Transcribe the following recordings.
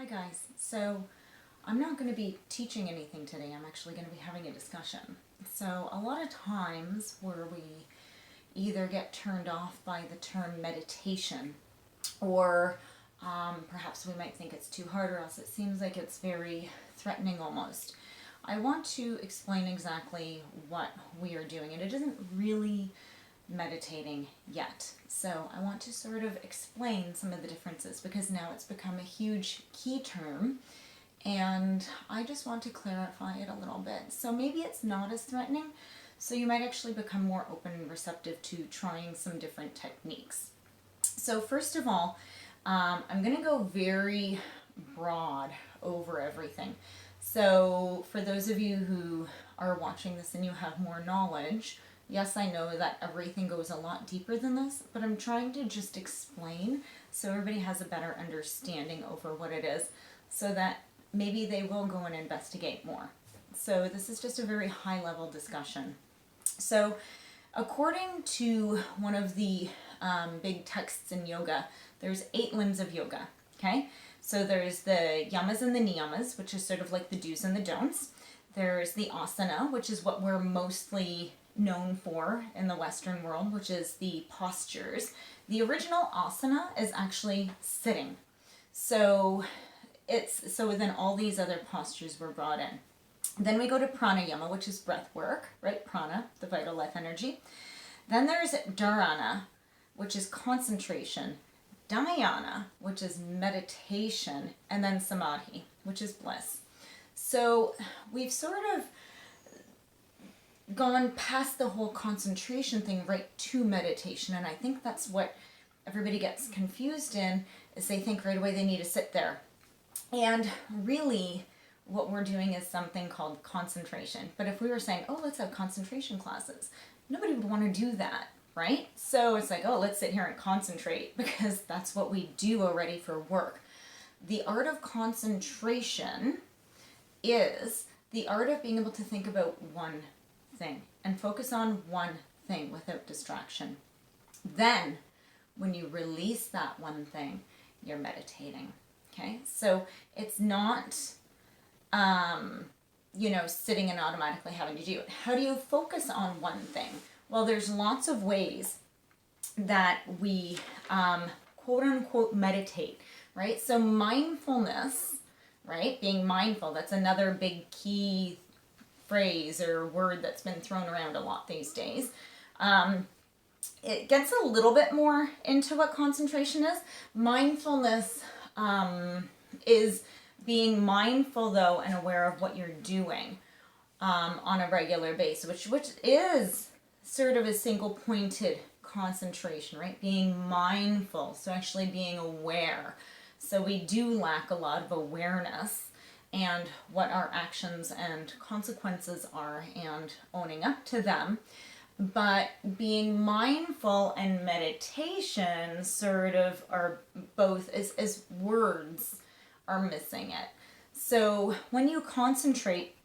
Hi guys. So I'm not going to be teaching anything today. I'm actually going to be having a discussion. So a lot of times where we either get turned off by the term meditation or perhaps we might think it's too hard or else it seems like it's very threatening almost. I want to explain exactly what we are doing, and it isn't really meditating yet. So I want to sort of explain some of the differences because now it's become a huge key term and I just want to clarify it a little bit. So maybe it's not as threatening, so you might actually become more open and receptive to trying some different techniques. So first of all, I'm going to go very broad over everything. So for those of you who are watching this and you have more knowledge, yes, I know that everything goes a lot deeper than this, but I'm trying to just explain so everybody has a better understanding over what it is so that maybe they will go and investigate more. So this is just a very high level discussion. So according to one of the big texts in yoga, there's 8 limbs of yoga, okay? So there's the yamas and the niyamas, which is sort of like the do's and the don'ts. There's the asana, which is what we're mostly known for in the Western world, which is the postures. The original asana is actually sitting. So then all these other postures were brought in. Then we go to pranayama, which is breath work, right? Prana, the vital life energy. Then there's dharana, which is concentration. Dhyana, which is meditation. And then samadhi, which is bliss. So we've sort of gone past the whole concentration thing right to meditation, and I think that's what everybody gets confused in, is they think right away they need to sit there. And really what we're doing is something called concentration. But if we were saying, oh, let's have concentration classes, nobody would want to do that, right? So it's like, oh, let's sit here and concentrate because that's what we do already for work. The art of concentration is the art of being able to think about one thing and focus on one thing without distraction. Then when you release that one thing, you're meditating. Okay, so it's not sitting and automatically having to do it. How do you focus on one thing? Well, there's lots of ways that we quote unquote meditate, right? So mindfulness, right? Being mindful, that's another big key phrase or word that's been thrown around a lot these days. It gets a little bit more into what concentration is. Mindfulness is being mindful though and aware of what you're doing on a regular basis, which is sort of a single pointed concentration, right? Being mindful, so actually being aware. So we do lack a lot of awareness and what our actions and consequences are and owning up to them. But being mindful and meditation sort of are both, as words are missing it. So when you concentrate,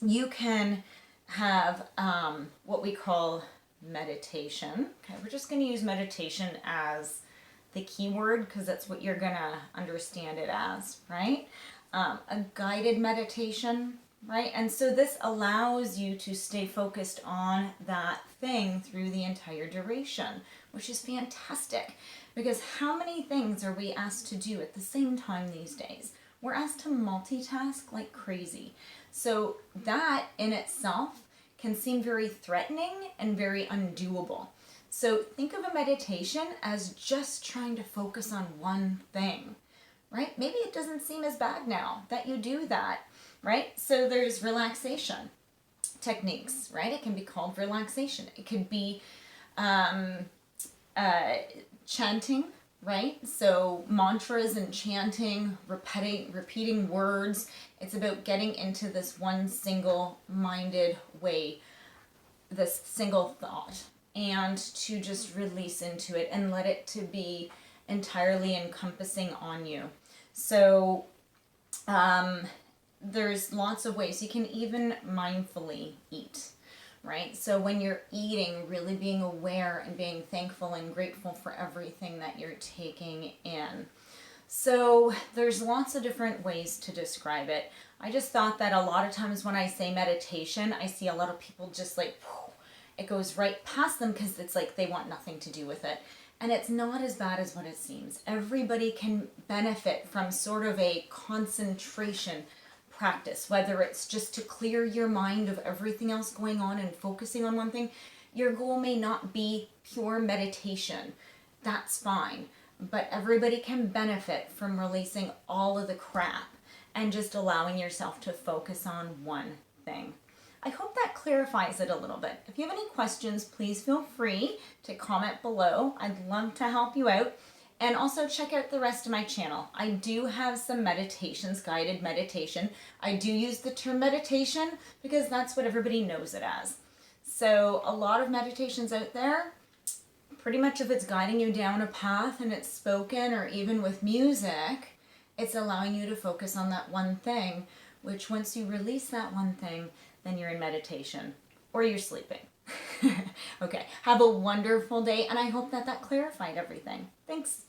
you can have what we call meditation. Okay, we're just going to use meditation as the key word because that's what you're going to understand it as, right? A guided meditation, right? And so this allows you to stay focused on that thing through the entire duration, which is fantastic because how many things are we asked to do at the same time these days? We're asked to multitask like crazy. So that in itself can seem very threatening and very undoable. So think of a meditation as just trying to focus on one thing, right? Maybe it doesn't seem as bad now that you do that, right? So there's relaxation techniques, right? It can be called relaxation. It could be chanting, right? So mantras and chanting, repeating words. It's about getting into this one single-minded way, this single thought, and to just release into it and let it to be entirely encompassing on you. So there's lots of ways. You can even mindfully eat, right? So when you're eating, really being aware and being thankful and grateful for everything that you're taking in. So there's lots of different ways to describe it. I just thought that a lot of times when I say meditation, I see a lot of people just like, it goes right past them because it's like they want nothing to do with it. And it's not as bad as what it seems. Everybody can benefit from sort of a concentration practice, whether it's just to clear your mind of everything else going on and focusing on one thing. Your goal may not be pure meditation. That's fine. But everybody can benefit from releasing all of the crap and just allowing yourself to focus on one thing. I hope that clarifies it a little bit. If you have any questions, please feel free to comment below. I'd love to help you out. And also check out the rest of my channel. I do have some meditations, guided meditation. I do use the term meditation because that's what everybody knows it as. So a lot of meditations out there, pretty much if it's guiding you down a path and it's spoken or even with music, it's allowing you to focus on that one thing, which once you release that one thing, then you're in meditation or you're sleeping. Okay, have a wonderful day, and I hope that clarified everything. Thanks.